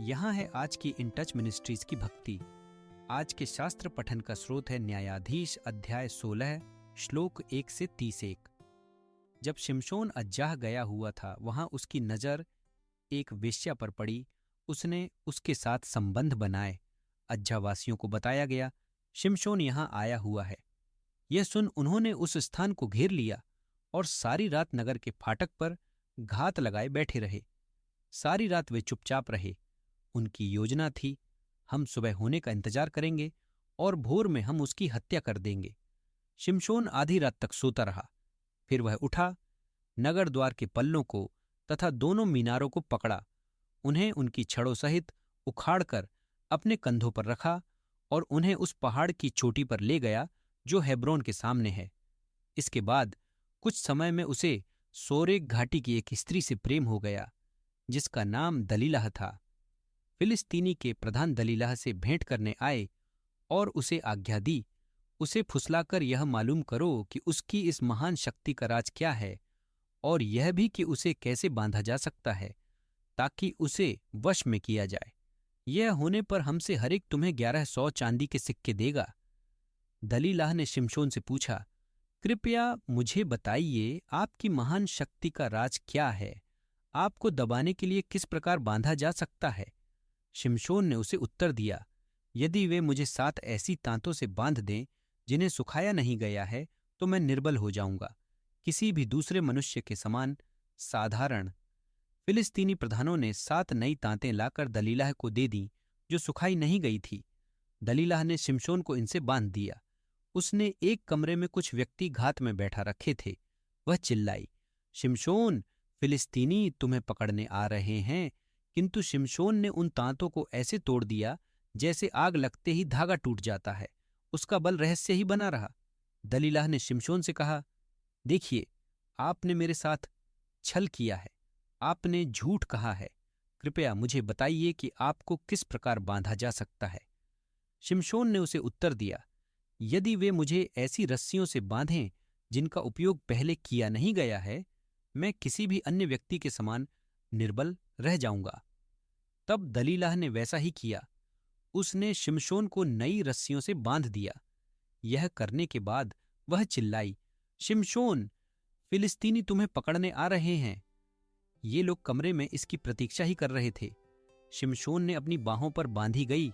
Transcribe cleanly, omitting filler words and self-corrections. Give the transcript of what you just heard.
यहाँ है आज की इन टच मिनिस्ट्रीज की भक्ति। आज के शास्त्र पठन का स्रोत है न्यायाधीश अध्याय 16 श्लोक 1 से 31। जब शिमशोन अज्जाह गया हुआ था, वहां उसकी नजर एक वेश्या पर पड़ी। उसने उसके साथ संबंध बनाए। अज्जावासियों को बताया गया, शिमशोन यहां आया हुआ है। यह सुन उन्होंने उस स्थान को घेर लिया और सारी रात नगर के फाटक पर घात लगाए बैठे रहे। सारी रात वे चुपचाप रहे। उनकी योजना थी, हम सुबह होने का इंतजार करेंगे और भोर में हम उसकी हत्या कर देंगे। शिमशोन आधी रात तक सोता रहा। फिर वह उठा, नगर द्वार के पल्लों को तथा दोनों मीनारों को पकड़ा, उन्हें उनकी छड़ों सहित उखाड़कर अपने कंधों पर रखा और उन्हें उस पहाड़ की चोटी पर ले गया जो हेब्रोन के सामने है। इसके बाद कुछ समय में उसे सोरेक घाटी की एक स्त्री से प्रेम हो गया, जिसका नाम दलीलाह था। फिलिस्तीनी के प्रधान दलीलाह से भेंट करने आए और उसे आज्ञा दी, उसे फुसलाकर यह मालूम करो कि उसकी इस महान शक्ति का राज क्या है, और यह भी कि उसे कैसे बांधा जा सकता है ताकि उसे वश में किया जाए। यह होने पर हमसे हर एक तुम्हें 1100 चांदी के सिक्के देगा। दलीलाह ने शिमशोन से पूछा, कृपया मुझे बताइए, आपकी महान शक्ति का राज क्या है? आपको दबाने के लिए किस प्रकार बांधा जा सकता है? शिमशोन ने उसे उत्तर दिया, यदि वे मुझे 7 ऐसी तांतों से बांध दें जिन्हें सुखाया नहीं गया है, तो मैं निर्बल हो जाऊंगा, किसी भी दूसरे मनुष्य के समान साधारण। फिलिस्तीनी प्रधानों ने 7 नई तांतें लाकर दलीलाह को दे दी, जो सुखाई नहीं गई थी। दलीलाह ने शिमशोन को इनसे बांध दिया। उसने एक कमरे में कुछ व्यक्ति घात में बैठा रखे थे। वह चिल्लाई, शिमशोन, फिलिस्तीनी तुम्हें पकड़ने आ रहे हैं। किंतु शिमशोन ने उन तांतों को ऐसे तोड़ दिया जैसे आग लगते ही धागा टूट जाता है। उसका बल रहस्य ही बना रहा। दलीलाह ने शिमशोन से कहा, देखिए, आपने मेरे साथ छल किया है, आपने झूठ कहा है। कृपया मुझे बताइए कि आपको किस प्रकार बांधा जा सकता है। शिमशोन ने उसे उत्तर दिया, यदि वे मुझे ऐसी रस्सियों से बांधें जिनका उपयोग पहले किया नहीं गया है, मैं किसी भी अन्य व्यक्ति के समान निर्बल रह जाऊंगा। तब दलीलाह ने वैसा ही किया। उसने शिमशोन को नई रस्सियों से बांध दिया। यह करने के बाद वह चिल्लाई, शिमशोन, फिलिस्तीनी तुम्हें पकड़ने आ रहे हैं। ये लोग कमरे में इसकी प्रतीक्षा ही कर रहे थे। शिमशोन ने अपनी बाहों पर बांधी गई